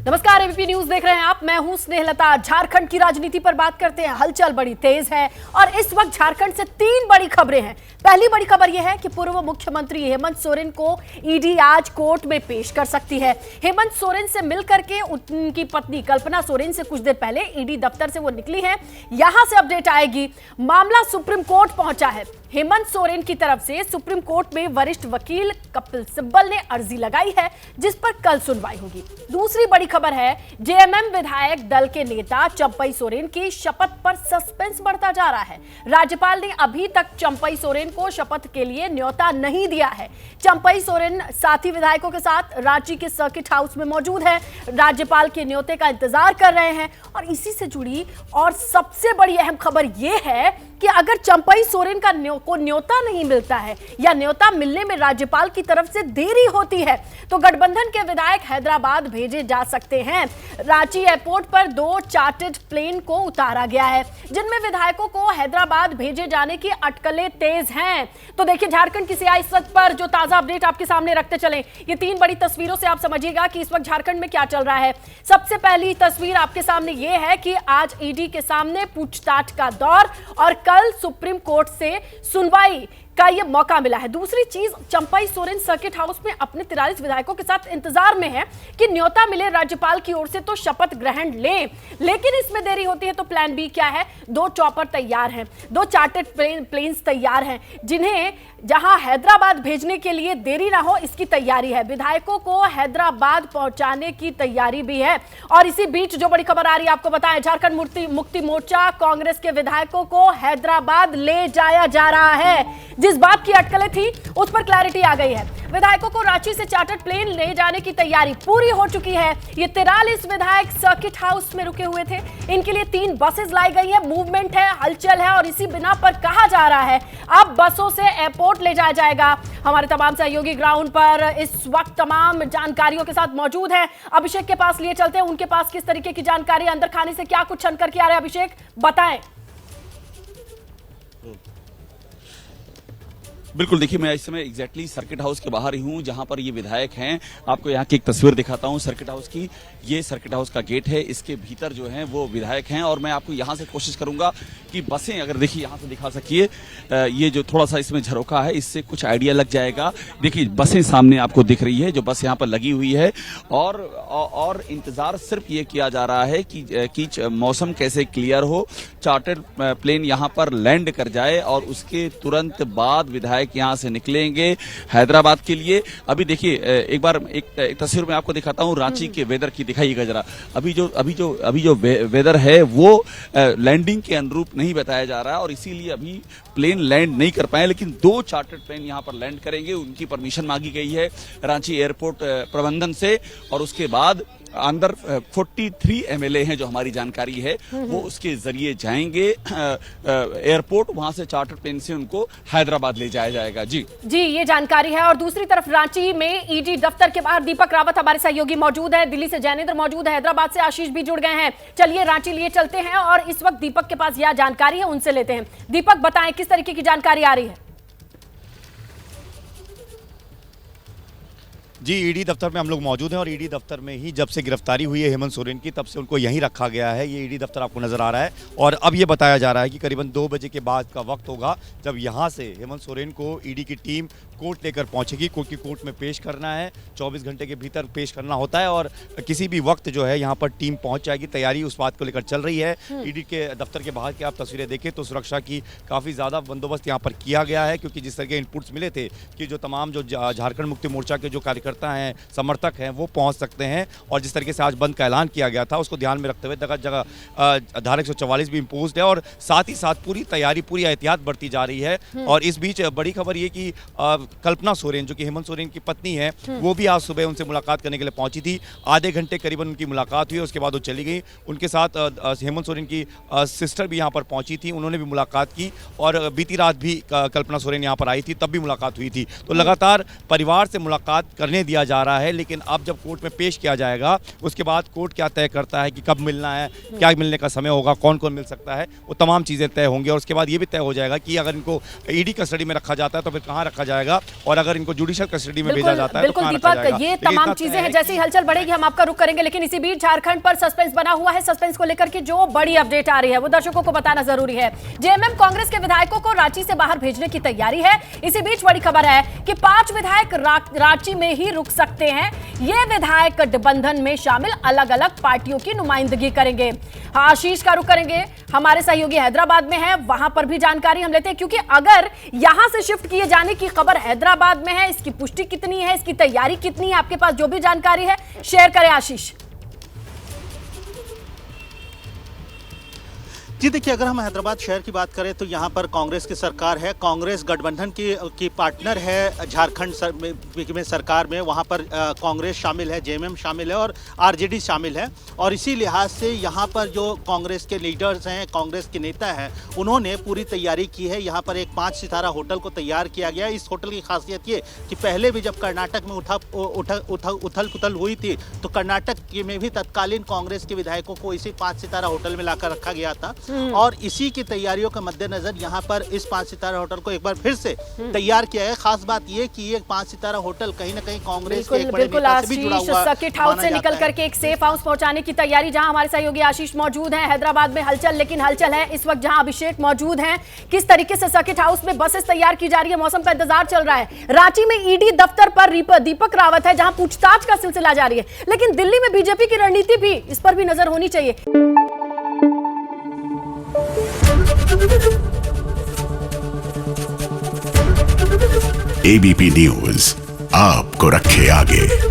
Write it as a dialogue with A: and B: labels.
A: नमस्कार, ABP news देख रहे हैं आप। मैं हूं स्नेहलता। झारखंड की राजनीति पर बात करते हैं। हलचल बड़ी तेज है और इस वक्त झारखंड से तीन बड़ी खबरें हैं। पहली बड़ी खबर यह है कि पूर्व मुख्यमंत्री हेमंत सोरेन को ईडी आज कोर्ट में पेश कर सकती है। हेमंत सोरेन से मिलकर के उनकी पत्नी कल्पना सोरेन से कुछ देर पहले ईडी दफ्तर से वो निकली हैं। यहां से अपडेट आएगी। मामला सुप्रीम कोर्ट पहुंचा है। हेमंत सोरेन की तरफ से सुप्रीम कोर्ट में वरिष्ठ वकील कपिल सिब्बल ने अर्जी लगाई है, जिस पर कल सुनवाई होगी। दूसरी बड़ी खबर है, जेएमएम विधायक दल के नेता चंपई सोरेन की शपथ पर सस्पेंस बढ़ता जा रहा है। राज्यपाल ने अभी तक चंपई सोरेन को शपथ के लिए न्योता नहीं दिया है। चंपई सोरेन साथी विधायकों के साथ रांची के सर्किट हाउस में मौजूद है, राज्यपाल के न्योते का इंतजार कर रहे हैं। और इसी से जुड़ी और सबसे बड़ी अहम खबर यह है कि अगर चंपई सोरेन को न्योता नहीं मिलता है या न्योता मिलने में राज्यपाल की तरफ से देरी होती है तो गठबंधन के विधायक हैदराबाद भेजे जा सकते हैं। रांची एयरपोर्ट पर 2 चार्टर्ड प्लेन को उतारा गया है, जिनमें विधायकों को हैदराबाद भेजे जाने की अटकलें तेज हैं। तो देखिए, झारखंड की सियासत पर जो ताजा अपडेट आपके सामने रखते चलें। ये 3 बड़ी तस्वीरों से आप समझिएगा कि इस वक्त झारखंड में क्या चल रहा है। सबसे पहली तस्वीर आपके सामने ये है कि आज ईडी के सामने पूछताछ का दौर और कल सुप्रीम कोर्ट से सुनवाई का ये मौका मिला है। दूसरी चीज, चंपई सोरेन सर्किट हाउस में अपने 43 विधायकों के साथ इंतजार में है कि न्योता मिले राज्यपाल की ओर से तो शपथ ग्रहण लें, लेकिन इसमें देरी होती है तो प्लान बी क्या है? 2 चॉपर तैयार हैं, 2 चार्टर्ड प्लेन्स तैयार हैं, जिन्हें जहां हैदराबाद भेजने के लिए देरी ना हो इसकी तैयारी है। विधायकों को हैदराबाद पहुंचाने की तैयारी भी है। और इसी बीच जो बड़ी खबर आ रही है आपको बताएं, झारखंड मुक्ति मोर्चा कांग्रेस के विधायकों को हैदराबाद ले जाया जा रहा है। जिस बात की अटकलें थी उस पर क्लैरिटी आ गई है। विधायकों को रांची से चार्टर्ड प्लेन ले जाने की तैयारी पूरी हो चुकी है। ये 43 विधायक सर्किट हाउस में रुके हुए थे। इनके लिए 3 बसेस लाई गई है। मूवमेंट है, हलचल है और इसी बिना पर कहा जा रहा है अब बसों से एयरपोर्ट ले जाया जाएगा। हमारे तमाम सहयोगी ग्राउंड पर इस वक्त तमाम जानकारियों के साथ मौजूद है। अभिषेक के पास लिए चलते हैं, उनके पास किस तरीके की जानकारी, अंदर खाने से क्या कुछ छन करके आ रहा है। अभिषेक, बताएं।
B: बिल्कुल, देखिए मैं इस समय एग्जैक्टली सर्किट हाउस के बाहर ही हूँ, जहाँ पर ये विधायक हैं। आपको यहाँ की एक तस्वीर दिखाता हूँ सर्किट हाउस की। ये सर्किट हाउस का गेट है, इसके भीतर जो है वो विधायक हैं और मैं आपको यहाँ से कोशिश करूंगा कि बसें, अगर देखिए यहाँ से दिखा सकिए, ये जो थोड़ा सा इसमें झरोखा है इससे कुछ आइडिया लग जाएगा। देखिए बसें सामने आपको दिख रही है, जो बस यहाँ पर लगी हुई है और इंतजार सिर्फ ये किया जा रहा है कि मौसम कैसे क्लियर हो, चार्टर्ड प्लेन यहाँ पर लैंड कर जाए और उसके तुरंत बाद विधायक यहां से निकलेंगे हैदराबाद के लिए। अभी देखिए एक बार एक तस्वीर में आपको दिखाता हूं रांची के वेदर की, दिखाइएगा जरा। अभी जो वेदर है वो लैंडिंग के अनुरूप नहीं बताया जा रहा है और इसीलिए अभी प्लेन लैंड नहीं कर पाए, लेकिन 2 चार्टर्ड प्लेन यहां पर लैंड करेंगे। उनकी परमिशन मांगी गई है रांची एयरपोर्ट प्रबंधन से और उसके बाद अंदर 43 एमएलए हैं, जो हमारी जानकारी है, वो उसके जरिए जाएंगे एयरपोर्ट। वहां से चार्टर्ड प्लेन से उनको हैदराबाद ले जाया जाएगा। जी, ये जानकारी है। और दूसरी तरफ रांची में ईडी दफ्तर के बाहर दीपक रावत हमारे सहयोगी मौजूद है, दिल्ली से जैनेंद्र मौजूद है, हैदराबाद से आशीष भी जुड़ गए हैं। चलिए रांची लिए चलते हैं और इस वक्त दीपक के पास यह जानकारी है, उनसे लेते हैं। दीपक, बताएं किस तरीके की जानकारी आ रही है?
C: जी, ईडी दफ्तर में हम लोग मौजूद हैं और ईडी दफ्तर में ही जब से गिरफ्तारी हुई है हेमंत सोरेन की, तब से उनको यहीं रखा गया है। ये ईडी दफ्तर आपको नजर आ रहा है और अब ये बताया जा रहा है कि करीबन 2 बजे के बाद का वक्त होगा जब यहाँ से हेमंत सोरेन को ईडी की टीम कोर्ट लेकर पहुंचेगी, क्योंकि कोर्ट में पेश करना है। 24 घंटे के भीतर पेश करना होता है और किसी भी वक्त जो है यहाँ पर टीम पहुंच जाएगी। तैयारी उस बात को लेकर चल रही है। ईडी के दफ्तर के बाहर की आप तस्वीरें देखें तो सुरक्षा की काफ़ी ज़्यादा बंदोबस्त यहाँ पर किया गया है, क्योंकि जिस तरह के इनपुट्स मिले थे कि जो तमाम जो झारखंड मुक्ति मोर्चा के जो कार्यकर्ता हैं, समर्थक हैं, वो पहुँच सकते हैं और जिस तरीके से आज बंद का ऐलान किया गया था उसको ध्यान में रखते हुए जगह जगह धारा 144 भी इम्पोज्ड है और साथ ही साथ पूरी तैयारी, पूरी एहतियात बढ़ती जा रही है। और इस बीच बड़ी खबर ये कि कल्पना सोरेन, जो कि हेमंत सोरेन की पत्नी है, वो भी आज सुबह उनसे मुलाकात करने के लिए पहुंची थी। आधे घंटे करीबन उनकी मुलाकात हुई, उसके बाद वो चली गई। उनके साथ हेमंत सोरेन की सिस्टर भी यहाँ पर पहुंची थी, उन्होंने भी मुलाकात की और बीती रात भी कल्पना सोरेन यहाँ पर आई थी, तब भी मुलाकात हुई थी। तो लगातार परिवार से मुलाकात करने दिया जा रहा है, लेकिन अब जब कोर्ट में पेश किया जाएगा उसके बाद कोर्ट क्या तय करता है कि कब मिलना है, क्या मिलने का समय होगा, कौन कौन मिल सकता है, वो तमाम चीज़ें तय होंगी। और उसके बाद ये भी तय हो जाएगा कि अगर इनको ईडी कस्टडी में रखा जाता है तो फिर कहाँ रखा जाएगा, जाएगा और अगर इनको जुडिशियल कस्टडी में भेजा जाता है तो
A: बिल्कुल
C: कहाँ रखा
A: दीपक,
C: जाएगा।
A: ये
C: लेकिन
A: तमाम
C: इतना
A: चीजें
C: तय
A: हैं।
C: है
A: जैसे ही हलचल बढ़ेगी हम आपका रुख करेंगे, लेकिन इसी बीच झारखंड पर सस्पेंस बना हुआ है। सस्पेंस को लेकर के जो बड़ी अपडेट आ रही है वो दर्शकों को बताना जरूरी है। जेएमएम कांग्रेस के विधायकों को रांची से बाहर भेजने की तैयारी है। इसी बीच बड़ी खबर है कि 5 विधायक रांची में ही रुक सकते हैं। ये विधायक गठबंधन में शामिल अलग अलग पार्टियों की नुमाइंदगी करेंगे। आशीष का रुख करेंगे, हमारे सहयोगी हैदराबाद में है, वहां पर भी जानकारी हम लेते हैं, क्योंकि अगर यहां से शिफ्ट किए जाने की खबर हैदराबाद में है, इसकी पुष्टि कितनी है, इसकी तैयारी कितनी है, आपके पास जो भी जानकारी है शेयर करें आशीष।
D: जी देखिए, अगर हम हैदराबाद शहर की बात करें तो यहाँ पर कांग्रेस की सरकार है। कांग्रेस गठबंधन की पार्टनर है झारखंड में सरकार में। वहाँ पर कांग्रेस शामिल है, जेएमएम शामिल है और आरजेडी शामिल है। और इसी लिहाज से यहाँ पर जो कांग्रेस के लीडर्स हैं, कांग्रेस के नेता हैं, उन्होंने पूरी तैयारी की है। यहाँ पर एक 5 सितारा होटल को तैयार किया गया। इस होटल की खासियत ये कि पहले भी जब कर्नाटक में उथल पुथल हुई थी तो कर्नाटक में भी तत्कालीन कांग्रेस के विधायकों को इसी 5 सितारा होटल में लाकर रखा गया था। और इसी की तैयारियों के मद्देनजर यहाँ पर इस 5 सितारा होटल को एक बार फिर से तैयार किया है। खास बात ये कि ये 5 सितारा होटल कहीं ना कहीं कांग्रेस के एक बड़े नेता से भी जुड़ा हुआ
A: सर्किट हाउस से निकल करके एक सेफ हाउस पहुंचाने की तैयारी, जहां हमारे सहयोगी आशीष मौजूद हैं। हैदराबाद में हलचल, लेकिन हलचल है इस वक्त जहां अभिषेक मौजूद हैं। किस तरीके से सर्किट हाउस में बसेस तैयार की जा रही है, मौसम का इंतजार चल रहा है। रांची में ईडी दफ्तर पर दीपक रावत है, जहां पूछताछ का सिलसिला जारी है, लेकिन दिल्ली में बीजेपी की रणनीति भी, इस पर भी नजर होनी चाहिए।
E: एबीपी न्यूज आपको रखे आगे।